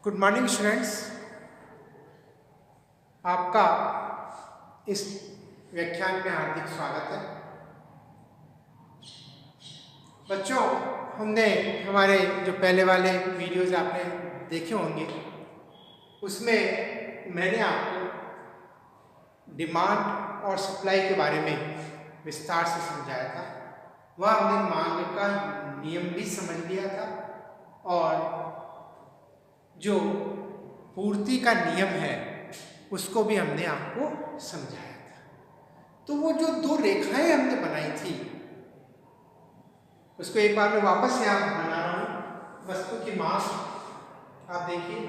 Good morning students, आपका इस व्याख्यान में हार्दिक स्वागत है। बच्चों, हमने हमारे जो पहले वाले वीडियोज़ आपने देखे होंगे उसमें मैंने आपको डिमांड और सप्लाई के बारे में विस्तार से समझाया था। वह हमने मांग का नियम भी समझ लिया था और जो पूर्ति का नियम है उसको भी हमने आपको समझाया था। तो वो जो दो रेखाएं हमने बनाई थी उसको एक बार मैं वापस यहाँ बना रहा हूँ। वस्तु की मांग आप देखिए,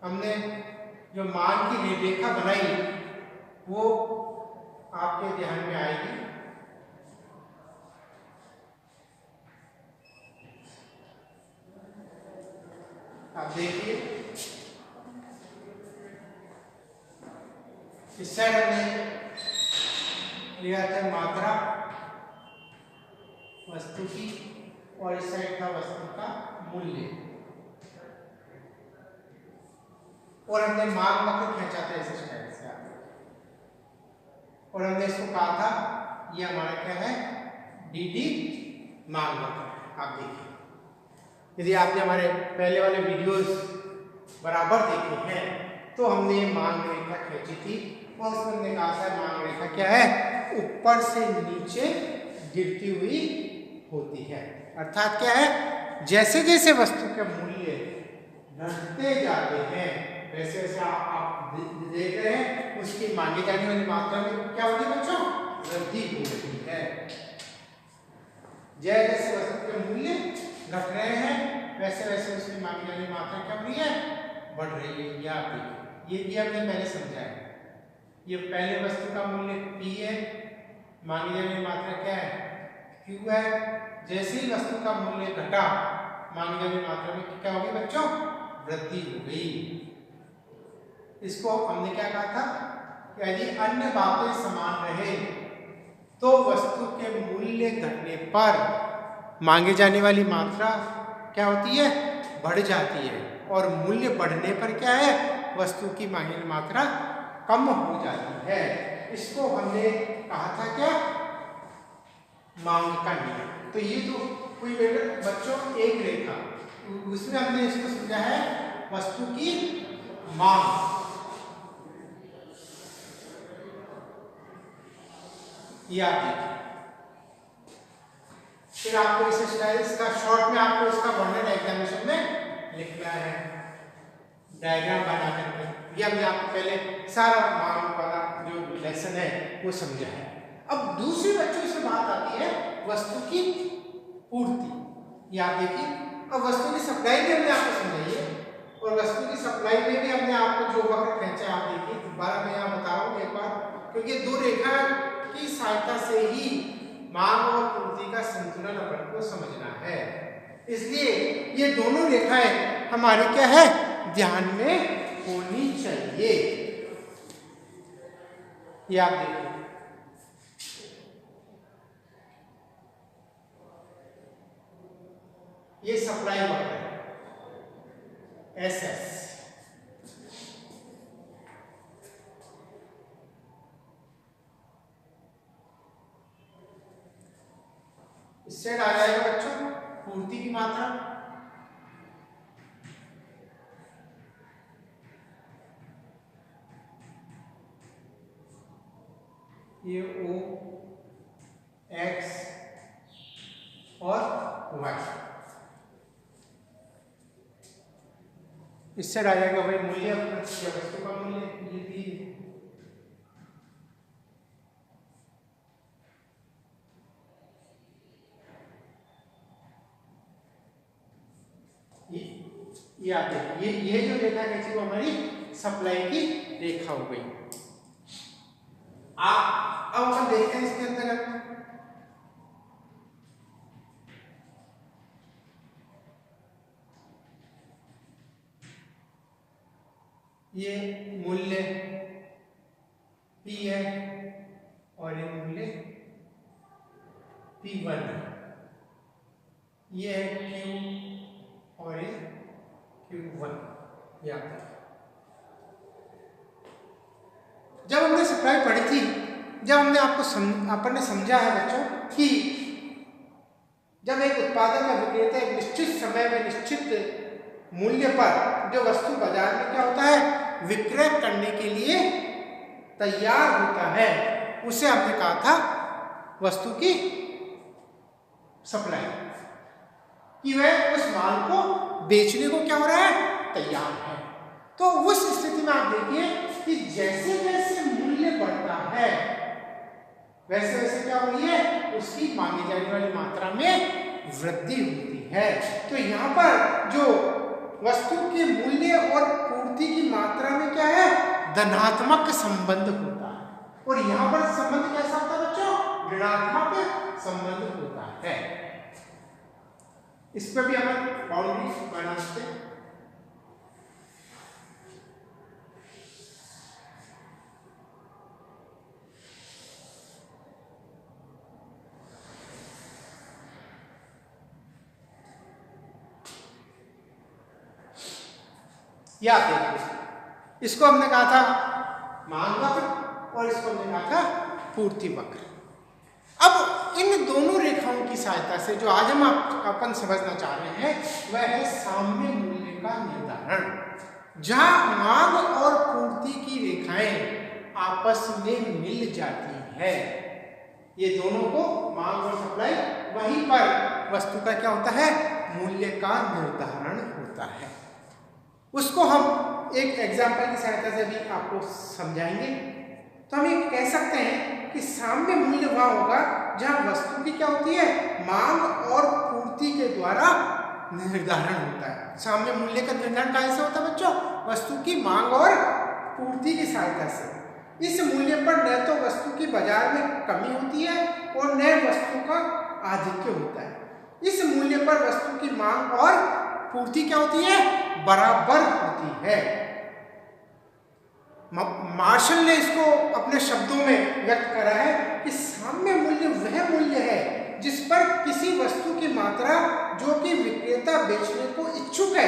हमने जो मांग की रेखा बनाई वो आपके ध्यान में आएगी। आप देखिए, इस साइड हमने लिया था मात्रा वस्तु की और इस साइड था वस्तु का मूल्य, और हमने मांग वक्र खींचा था इस स्टाइल से और हमने इसको कहा था ये हमारा क्या है, डी मांग वक्र। आप देखिए, यदि आपने हमारे पहले वाले वीडियोस बराबर देखे हैं तो हमने ये मांग रेखा खींची थी और उसमें हमने कहा था मांग रेखा क्या है, ऊपर से नीचे गिरती हुई होती है। अर्थात क्या है, जैसे जैसे वस्तु के मूल्य घटते जाते हैं वैसे वैसे आप देख रहे हैं उसकी मांगी जाने वाली मात्रा में क्या होती है बच्चों, वृद्धि हो रही है। जैसे जैसे वस्तु के मूल्य घट रहे हैं वैसे वैसे उसकी मांगी जाने वाली मात्रा क्या हो रही है, बढ़ रही है। ये आप देखिए, ये हमने पहले समझाया। ये पहले वस्तु का मूल्य P है, मांगी जाने वाली मात्रा क्या है, Q है। जैसे ही वस्तु का मूल्य घटा मांगी जाने वाली मात्रा में क्या होगी बच्चों, वृद्धि हो गई। इसको हमने क्या कहा था, यदि अन्य बातें समान रहे तो वस्तु के मूल्य घटने पर मांगे जाने वाली मात्रा क्या होती है, बढ़ जाती है, और मूल्य बढ़ने पर क्या है, वस्तु की मांगी मात्रा कम हो जाती है। इसको हमने कहा था क्या, मांग का नियम। तो ये जो कोई बच्चों एक रेखा, उसमें हमने इसको समझा है वस्तु की मांग। ये आप देखिए, फिर आपको इस स्टाइल का शॉर्ट में आपको इसका वर्णन एग्जामिनेशन में लिखना है, डायग्राम बना करके। ये हमने आपको पहले सारा मांग वाला जो लेसन है वो समझा है। अब दूसरी बच्चों से बात आती है वस्तु की पूर्ति। ये आप देखिए, अब वस्तु की सप्लाई भी हमने आपको समझाई है और वस्तु की सप्लाई में भी हमने आपको जो वक्र खींचा है आप देखिए, दोबारा मैं यहाँ बता रहा हूँ एक बार, क्योंकि दो रेखा की सहायता से ही मांग और पूर्ति का संतुलन अपन को समझना है। इसलिए ये दोनों रेखाएं हमारी क्या है, ध्यान में होनी चाहिए। ये आप देखिए, ये सप्लाई वक्र है SS, इससे आ जाएगा बच्चों पूर्ति की मात्रा, ये O X और Y। इससे आ जाएगा भाई मूल्य, वस्तु का मूल्य ये भी, ये आप देखिए, ये जो रेखा खींची वो हमारी सप्लाई की रेखा हो गई। आप अब अपन देखते हैं इसके अंतर्गत ये मूल्य P है और ये मूल्य P1 है। ये है Q और ये Q1। ये आता है। जब हमने सप्लाई पढ़ी थी, जब हमने अपन ने समझा है बच्चों कि जब एक उत्पादक या विक्रेता एक निश्चित समय में निश्चित मूल्य पर जो वस्तु बाजार में क्या होता है विक्रय करने के लिए तैयार होता है, उसे हमने कहा था वस्तु की सप्लाई, कि वह उस माल को बेचने को क्या हो रहा है तैयार है। तो उस स्थिति में आप देखिए कि जैसे जैसे मूल्य बढ़ता है वैसे वैसे क्या हो रही है उसकी मांगी जाने वाली मात्रा में वृद्धि होती है। तो यहाँ पर जो वस्तु के मूल्य और पूर्ति की मात्रा में क्या है धनात्मक संबंध होता है, और यहाँ पर संबंध कैसा होता है बच्चों ऋणात्मक संबंध होता है। इस पर भी हम बाउंड्री बना सकते हैं। या देखिए इसको हमने कहा था मांग वक्र और इसको हमने कहा था पूर्ति वक्र। अब इन दोनों रेखाओं की सहायता से जो आज हम अपन समझना चाह रहे हैं वह है साम्य मूल्य का निर्धारण, जहां मांग और पूर्ति की रेखाएं आपस में मिल जाती है। ये दोनों को मांग और सप्लाई, वहीं पर वस्तु का क्या होता है मूल्य का निर्धारण होता है। उसको हम एक एग्जाम्पल की सहायता से भी आपको समझाएंगे। तो हम ये कह सकते हैं कि साम्य मूल्य वह होगा जहां वस्तु की क्या होती है मांग और पूर्ति के द्वारा निर्धारण होता है। साम्य मूल्य का निर्धारण कैसे होता है बच्चों वस्तु की मांग और पूर्ति की सहायता से। इस मूल्य पर न तो वस्तु की बाजार में कमी होती है और न वस्तु का आधिक्य होता है। इस मूल्य पर वस्तु की मांग और पूर्ति क्या होती है बराबर होती है। मार्शल ने इसको अपने शब्दों में व्यक्त करा है कि साम्य मूल्य वह मूल्य है जिस पर किसी वस्तु की मात्रा जो कि विक्रेता बेचने को इच्छुक है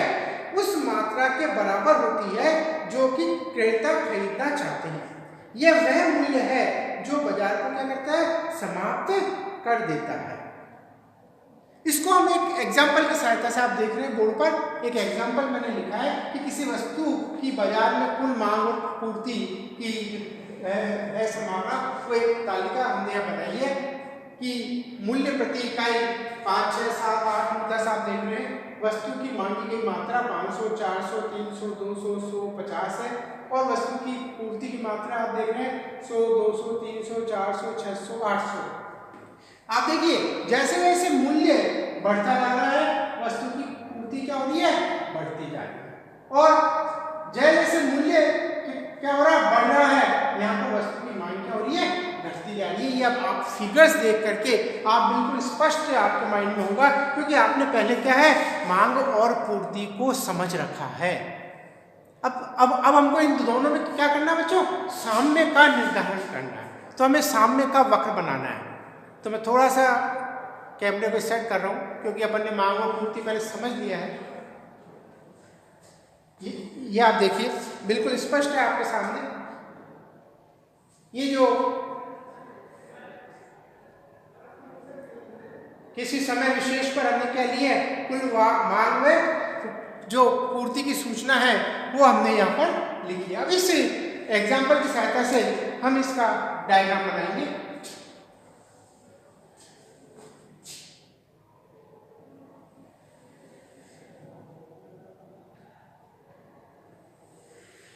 उस मात्रा के बराबर होती है जो कि क्रेता खरीदना चाहते हैं। यह वह मूल्य है जो बाजार को क्या करता है समाप्त कर देता है। इसको हम एक एग्जाम्पल की सहायता से आप देख रहे हैं बोर्ड पर एक एग्जाम्पल मैंने लिखा है कि किसी वस्तु की बाजार में कुल मांग और पूर्ति की संभावना को एक तालिका हमने यहाँ बनाई है कि मूल्य प्रति इकाई 5, 6, 7, 8, 9, 10 आप देख रहे हैं। वस्तु की मांगी गई मात्रा 500, 400, 300, 200, 150 है और वस्तु की पूर्ति की मात्रा आप देख रहे हैं 100, 200, 300, 400, 600, 800। आप देखिए जैसे जैसे मूल्य बढ़ता जा रहा है वस्तु की पूर्ति क्या हो रही है बढ़ती जा रही है, और जैसे जैसे मूल्य क्या हो रहा है बढ़ रहा है यहाँ पर वस्तु की मांग क्या हो रही है घटती जा रही है। ये अब आप फिगर्स देख करके आप बिल्कुल स्पष्ट आपके माइंड में होगा क्योंकि आपने पहले क्या है मांग और पूर्ति को समझ रखा है। अब हमको इन दोनों में क्या करना है बच्चों साम्य का निर्धारण करना है। तो हमें साम्य का वक्र बनाना है। तो मैं थोड़ा सा कैमरे को सेट कर रहा हूँ क्योंकि अपन ने मांग और पूर्ति पहले समझ लिया है। ये आप देखिए बिल्कुल स्पष्ट है आपके सामने। ये जो किसी समय विशेष पर हमने क्या लिया है कुल मांग में जो पूर्ति की सूचना है वो हमने यहाँ पर लिख लिया। अब इस एग्जाम्पल की सहायता से हम इसका डायग्राम बनाएंगे।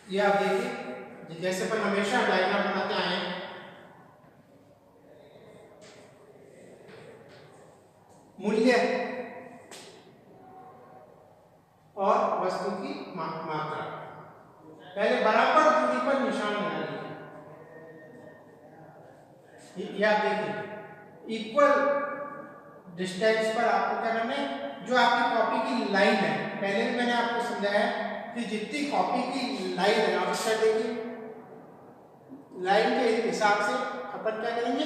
ये आप देखिए जैसे अपन हमेशा डायग्राम बनाते आए हैं। मूल्य और वस्तु की मात्रा पहले बराबर दूरी पर निशान लगा लीजिए। ये आप देखिए इक्वल डिस्टेंस पर आपको क्या करना है जो आपकी कॉपी की लाइन है पहले भी मैंने आपको समझाया कि जितनी कॉपी की लाइन है आप इसका देखिए लाइन के हिसाब से अपन क्या करेंगे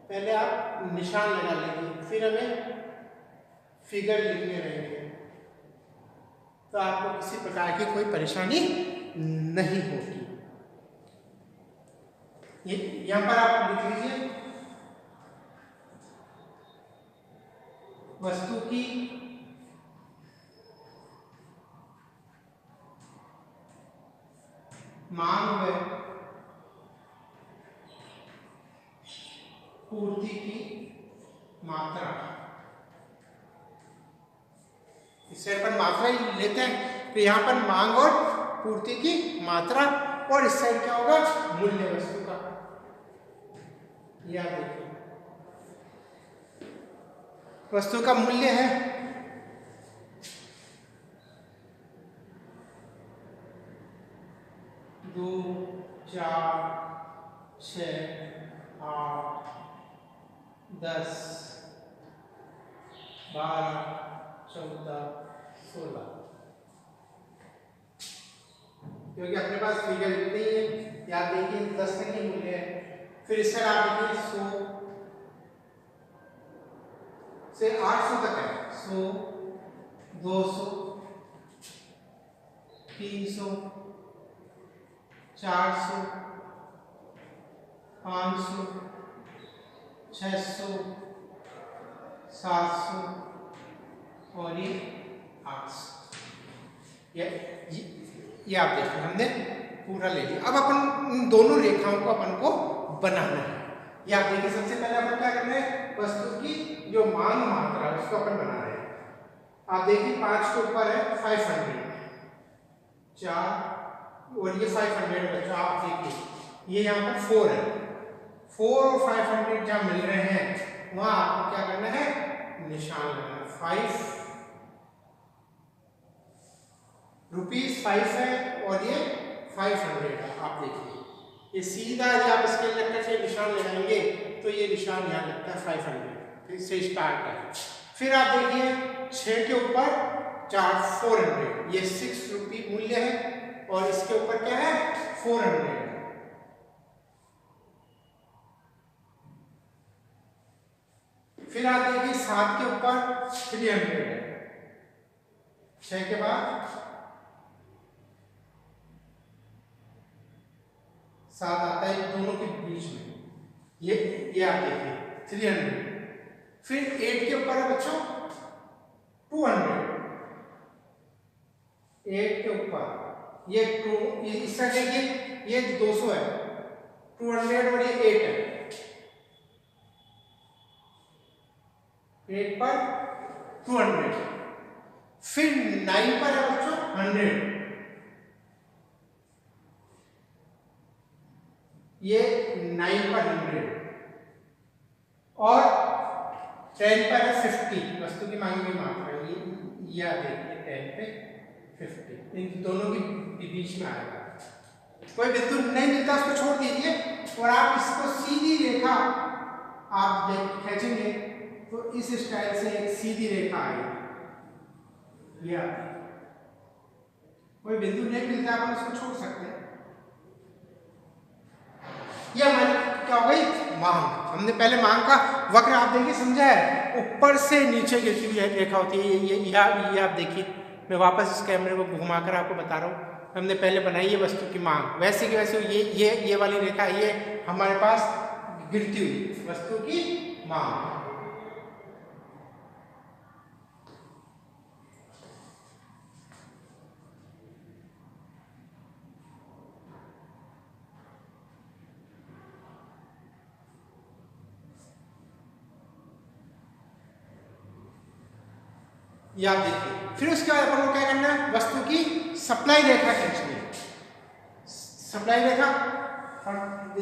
पहले आप निशान लगा लेंगे, फिर हमें फिगर लिखने रहेंगे तो आपको किसी प्रकार की कोई परेशानी नहीं होगी। ये यहां पर आप लिख लीजिए वस्तु की मांग व पूर्ति की मात्रा, इससे अपन मात्रा ही लेते हैं तो यहां पर मांग और पूर्ति की मात्रा, और इस साइड क्या होगा, मूल्य वस्तु का। यह देखिए वस्तु का मूल्य है 2, 4, 6, 8, 10, 12, 14, 16, क्योंकि अपने पास फिगर इतनी है, याद देखिए 10 तक ही मूल्य है। फिर इससे आप देखिए 100 से 800 तक है, 100, 200, 300, 400, 500, 600, 700 और ये 800। ये आप देखिए हमने पूरा ले लिया। अब अपन इन दोनों रेखाओं को अपन को बनाना है। ये आप देखिए सबसे पहले अपन क्या कर रहे हैं, वस्तु की जो मांग मात्रा है उसको अपन बना रहे हैं। आप देखिए 5 के ऊपर है 500, 4 और ये 500 बच्चों आप देखिए ये यहाँ पर 4 है, 4 और 500 जहाँ मिल रहे हैं वहां आपको क्या करना है, निशान लगाना। 5 रुपीज 5 है और ये 500 है। आप देखिए ये सीधा आप स्केल रखकर से निशान लगाएंगे तो ये निशान यहाँ लगता है 500, फिर से स्टार्ट है। फिर आप देखिए 6 के ऊपर 400, ये 6 रुपये मूल्य है और इसके ऊपर क्या है 400। फिर आप देखिए 7 के ऊपर 300 है, 6 के बाद 7 आता है दोनों के बीच में, ये आप देखिए 300। फिर 8 के ऊपर है बच्चों 200, 8 के ऊपर ये 2, ये इसका देखिए ये 200 है, 200 और ये 8 है, 8 पर 200। फिर 9 पर है बच्चों 100, ये 9 पर 100 और 10 पर है 50, वस्तु की मांग की मात्रा। ये देखिए 10 पे 50, इन दोनों के बीच में आएगा। कोई बिंदु नहीं मिलता उसको छोड़ दीजिए और आप इसको सीधी रेखा आप खींचेंगे तो इस स्टाइल से एक सीधी रेखा आएगी। यह कोई बिंदु नहीं मिलता आप उसको छोड़ सकते हैं। यह हमारी क्या हो गई, मांग। हमने पहले मांग का वक्र आप देखिए समझा है, ऊपर से नीचे गिरती हुई रेखा होती है। ये आप देखिए, मैं वापस इस कैमरे को घुमाकर आपको बता रहा हूँ। हमने पहले बनाई है वस्तु की मांग, वैसे की वैसे ये वाली रेखा ये हमारे पास गिरती हुई वस्तु की मांग। ये आप देखिए। फिर उसके बाद अपन को क्या करना है, वस्तु की सप्लाई रेखा खींचनी है। सप्लाई रेखा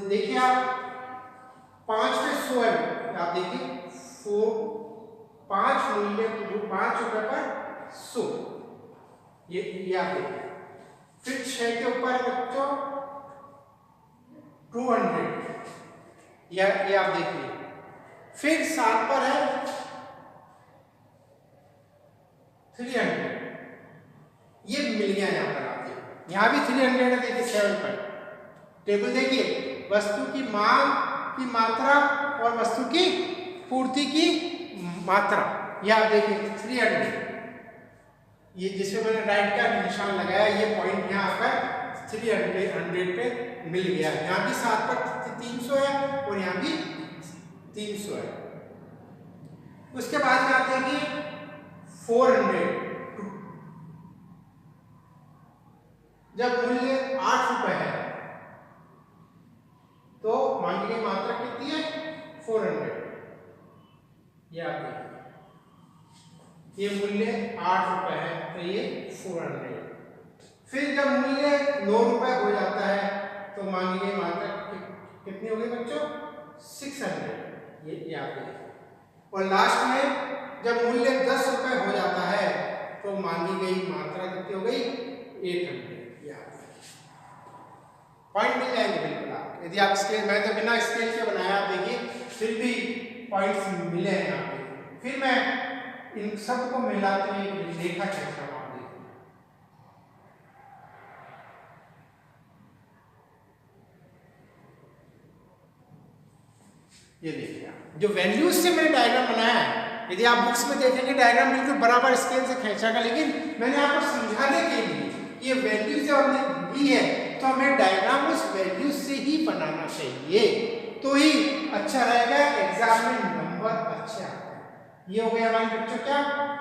देखिए आप 5 पे 100 है, आप देखिए 5 मूल्य 5 रुपए पर 100, ये आप देखिए। फिर 6 के ऊपर बच्चों 200, ये आप देखिए। फिर 7 पर है 300, ये मिल गया यहाँ पर। आप देखिए यहाँ भी 300 है, देखिए 7 पर। टेबल देखिए, वस्तु की मांग की मात्रा और वस्तु की पूर्ति की मात्रा, ये आप देखिए 300, ये जिसमें मैंने राइट का निशान लगाया, ये पॉइंट यहाँ पर 300 पे मिल गया। यहाँ भी 7 पर 300 है और यहाँ भी 300 है। उसके बाद में आप देखिए 400, जब मूल्य 8 रुपए है तो मांगी गई मात्रा कितनी है 400। ये आप देखिए, ये मूल्य 8 रुपए है तो ये 400। फिर जब मूल्य 9 रुपए हो जाता है तो मांगी गई मात्रा कितनी हो गई बच्चों 600। ये आप देखिए। और लास्ट में जब मूल्य 10 रुपए हो जाता है तो मांगी गई मात्रा कितनी हो गई 800। पॉइंट मिल जाएंगे बिल्कुल आप, यदि आप स्केल, मैं तो बिना स्केल के बनाया, आप देखिए फिर भी पॉइंट्स मिले हैं यहाँ पे। फिर मैं इन सबको मिलाते हुए रेखा खींचता हूँ, आप देखिए। ये देखिए आप, जो वैल्यूज से मैंने डायग्राम बनाया है, यदि आप बुक्स में देखेंगे डायग्राम बिल्कुल बराबर स्केल से खींचेगा, लेकिन मैंने आपको समझाने के लिए ये वैल्यूज जो हमने दी है तो हमें डायग्राम उस वैल्यूज से ही बनाना चाहिए, तो ही अच्छा रहेगा, एग्जाम में नंबर अच्छे आते हैं। ये हो गया हमारे बच्चों क्या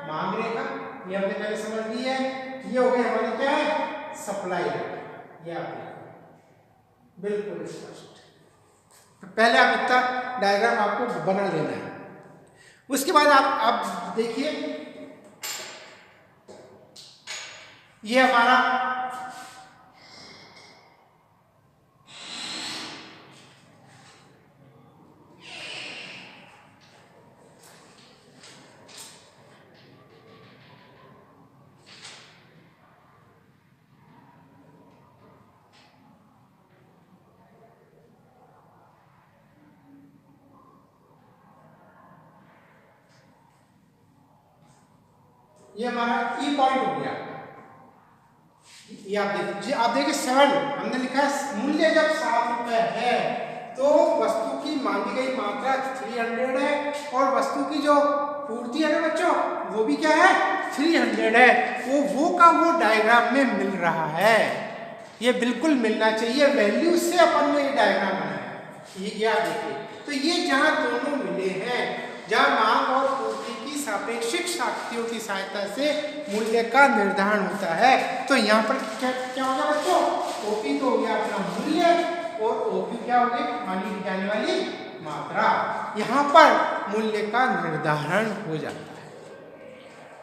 मांग रेखा, ये हमने पहले समझ ली है। ये हो गया हमारी क्या है सप्लाई रेखा, ये आप बिल्कुल स्पष्ट। पहले आप इतना डायग्राम आपको बना लेना है। उसके बाद आप देखिए, ये हमारा ई पॉइंट हो गया। ये आप देखिए 7 हमने लिखा है, मूल्य जब 7 रुपए है तो वस्तु की मांगी गई मात्रा 300 है और वस्तु की जो पूर्ति है ना बच्चों वो भी क्या है 300 है। वो का वो डायग्राम में मिल रहा है, ये बिल्कुल मिलना चाहिए, वैल्यू से अपन ने ये डायग्राम बनाया। ये आप देखिए, तो ये जहां दोनों मिले हैं, जहां मांग और पूर्ति की सापेक्षिक शक्तियों की सहायता से मूल्य का निर्धारण होता है, तो यहाँ पर क्या होगा बच्चों, ओपी तो हो गया अपना मूल्य और ओपी क्या हो गई मानी जाने वाली मात्रा, यहाँ पर मूल्य का निर्धारण हो जाता है।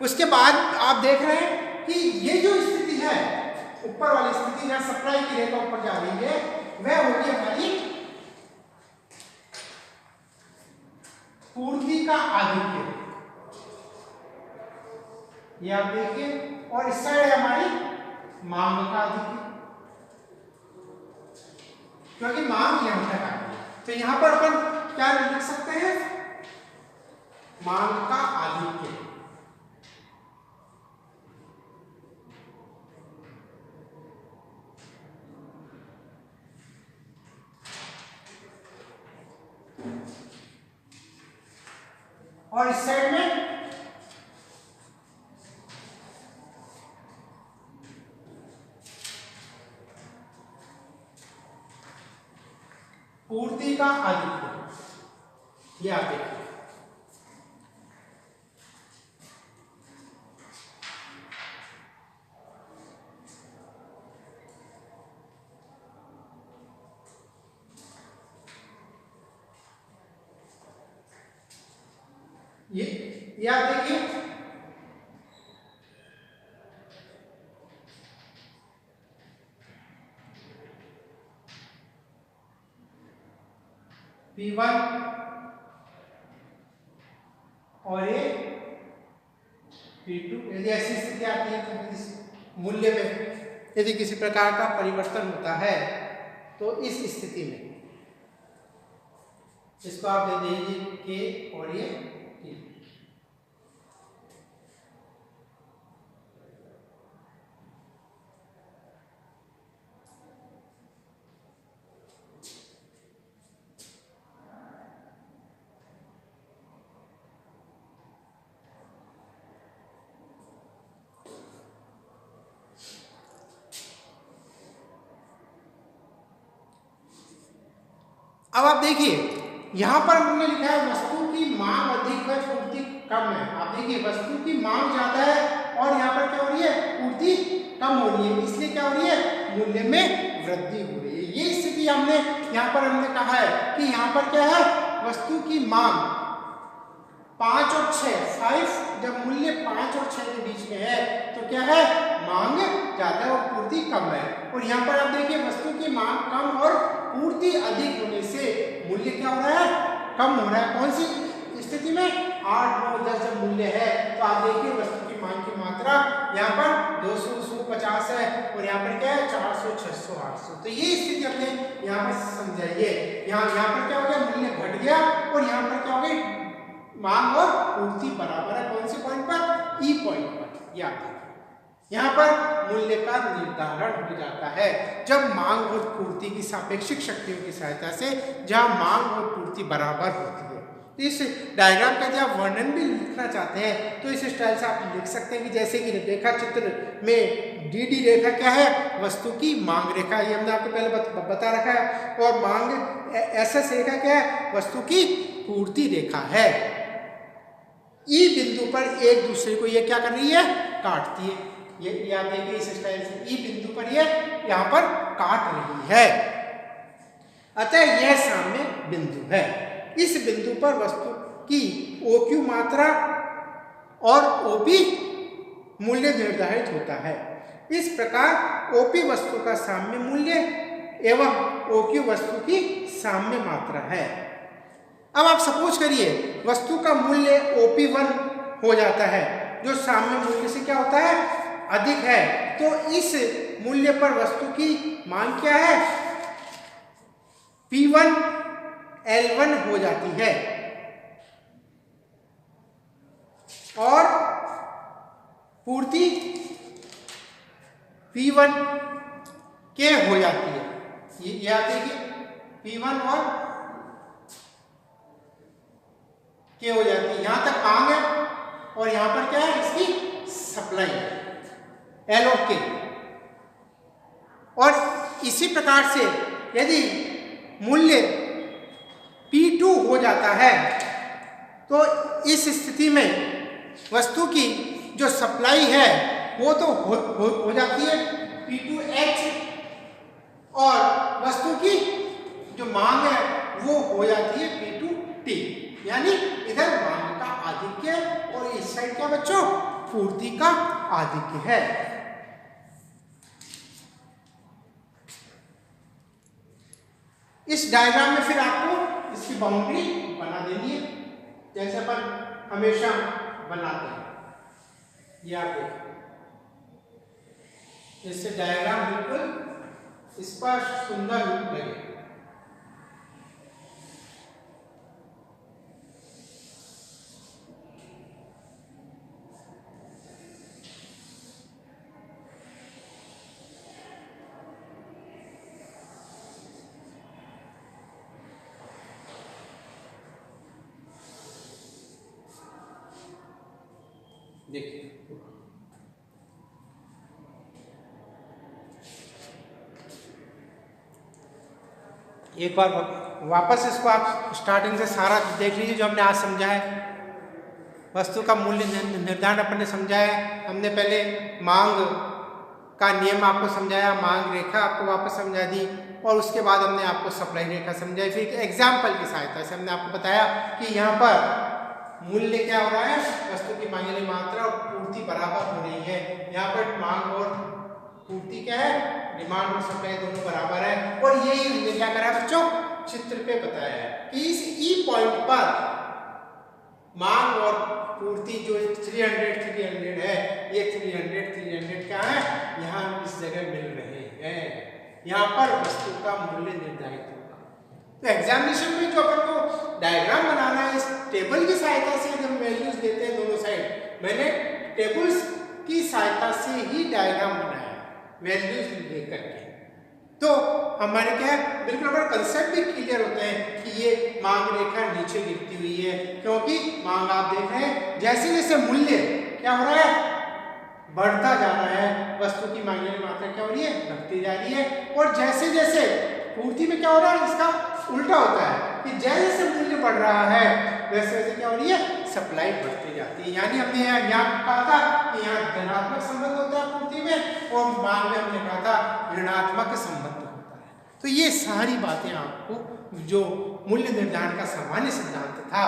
उसके बाद आप देख रहे हैं कि ये जो स्थिति है, ऊपर वाली स्थिति जहाँ सप्लाई की रेखा ऊपर जा रही है, वह होगी हमारी पूर्ति का आधिक्य, ये आप देखिए, और इस साइड है हमारी मांग का आधिक्य, क्योंकि मांग यहां तक आ गई, तो यहां पर अपन क्या लिख सकते हैं मांग का आधिक्य। और इस साइड में पूर्ति का आधिक्य, ये आप देखिए। ये आप देखिए, P1 और ये P2, यदि ऐसी स्थिति आती है तो इस मूल्य में यदि किसी प्रकार का परिवर्तन होता है तो इस स्थिति में इसको आप दे दीजिए K और ये T। अब आप देखिए यहाँ पर हमने लिखा है वस्तु की मांग अधिक है, पूर्ति कम है। आप देखिए वस्तु की मांग ज्यादा है और यहाँ पर क्या हो रही है, पूर्ति कम हो रही है, इसलिए क्या हो रही है, मूल्य में वृद्धि हो रही है। ये स्थिति हमने यहाँ पर हमने कहा है कि यहाँ पर क्या है, वस्तु की मांग 5 और 6, 5 जब मूल्य 5 और 6 के बीच में है तो क्या है, मांग ज्यादा है और पूर्ति कम है। और यहाँ पर आप देखिए वस्तु की मांग कम और पूर्ति अधिक होने से मूल्य क्या हो रहा है, कम हो रहा है। कौन सी स्थिति में, 8, 9, 10 जब मूल्य है तो आप देखिए वस्तु की मांग की मात्रा यहाँ पर 200, 150 है और यहाँ पर क्या है 400, 600, 800। तो ये स्थिति अपने यहाँ पर समझाइए। यहाँ पर क्या हो गया, मूल्य घट गया और यहाँ पर क्या हो गई, मांग और पूर्ति बराबर है। कौन से पॉइंट पर, ई पॉइंट पर। याद रखिए यहाँ पर मूल्य का निर्धारण हो जाता है जब मांग और पूर्ति की सापेक्षिक शक्तियों की सहायता से, जहां मांग और पूर्ति बराबर होती है। तो इस डायग्राम का यदि आप वर्णन भी लिखना चाहते हैं तो इस स्टाइल से आप लिख सकते हैं कि जैसे कि रेखा चित्र में डी रेखा क्या है, वस्तु की मांग रेखा, ये हमने आपको पहले बता रखा है। और मांग एस रेखा क्या है, वस्तु की पूर्ति रेखा है। ई बिंदु पर एक दूसरे को ये क्या कर रही है, काटती है। ये आप देखिए इस स्टाइल से ई बिंदु पर ये यहाँ पर काट रही है, अतः यह साम्य बिंदु है। इस बिंदु पर वस्तु की OQ मात्रा और OP मूल्य निर्धारित होता है। इस प्रकार OP वस्तु का साम्य मूल्य एवं OQ वस्तु की साम्य मात्रा है। अब आप सपोज करिए वस्तु का मूल्य OP1 हो जाता है, जो साम्य मूल्य से क्या होता है, अधिक है। तो इस मूल्य पर वस्तु की मांग क्या है, P1 L1 हो जाती है और पूर्ति P1 K हो जाती है। ये आप देखिए P1 और K हो जाती है। यहां तक मांग है और यहां पर क्या है, इसकी सप्लाई है, L और K। और इसी प्रकार से यदि मूल्य P2 हो जाता है तो इस स्थिति में वस्तु की जो सप्लाई है वो तो हो जाती है P2H और वस्तु की जो मांग है वो हो जाती है P2T। यानी इधर मांग का आधिक्य और इस साइड क्या बच्चों, पूर्ति का आधिक्य है। इस डायग्राम में फिर आपको इसकी बाउंड्री बना देनी है जैसे अपन हमेशा बनाते हैं। ये आप देखिए, इससे डायग्राम बिल्कुल स्पष्ट सुंदर लगे। देखिए एक बार वापस इसको आप स्टार्टिंग से सारा देख लीजिए जो हमने आज समझा है। वस्तु का मूल्य निर्धारण अपन ने समझा है। हमने पहले मांग का नियम आपको समझाया, मांग रेखा आपको वापस समझा दी और उसके बाद हमने आपको सप्लाई रेखा समझाई। फिर एग्जाम्पल की सहायता से हमने आपको बताया कि यहाँ पर मूल्य क्या हो रहा है, वस्तु की मांग यानी मात्रा और पूर्ति बराबर हो रही है। यहाँ पर मांग और पूर्ति क्या है, डिमांड और सप्लाई दोनों बराबर है। और यही हमने क्या करा बच्चों, चित्र पे बताया है कि इस ई पॉइंट पर मांग और पूर्ति जो 300 है, ये 300 क्या है, यहाँ इस जगह मिल रहे हैं। यहाँ पर वस्तु का मूल्य निर्धारित होगा। तो एग्जामिनेशन में जो अपन को डायग्राम बनाना है, इस टेबल की सहायता से जब वैल्यूज देते हैं दोनों साइड, मैंने टेबल्स की सहायता से ही डायग्राम बनाया वैल्यूज लेकर के। तो हमारे क्या है, बिल्कुल हमारा कंसेप्ट भी क्लियर होते हैं कि ये मांग रेखा नीचे गिरती हुई है, क्योंकि मांग आप देख रहे हैं जैसे जैसे मूल्य क्या हो रहा है, बढ़ता जा रहा है, वस्तु की मांग मात्रा क्या हो रही है, घटती जा रही है। और जैसे जैसे पूर्ति में क्या हो रहा है, इसका उल्टा होता है कि जैसे जैसे मूल्य बढ़ रहा है वैसे वैसे क्या हो रही है, सप्लाई बढ़ती जाती है। यानी हमने यहाँ कहा था कि यहाँ धनात्मक संबंध होता है पूर्ति में, और मांग में हमने कहा था ऋणात्मक संबंध होता है। तो ये सारी बातें आपको जो मूल्य निर्धारण का सामान्य सिद्धांत था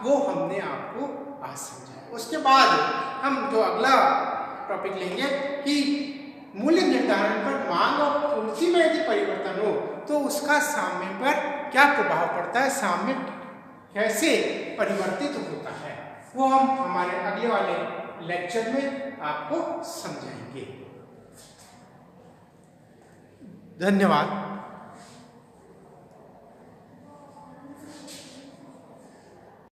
वो हमने आपको आज समझाया। उसके बाद हम जो अगला टॉपिक लेंगे कि मूल्य निर्धारण पर मांग और पूर्ति में यदि परिवर्तन हो तो उसका साम्य पर क्या प्रभाव पड़ता है, साम्य कैसे परिवर्तित होता है, वो हम हमारे अगले वाले लेक्चर में आपको समझाएंगे। धन्यवाद।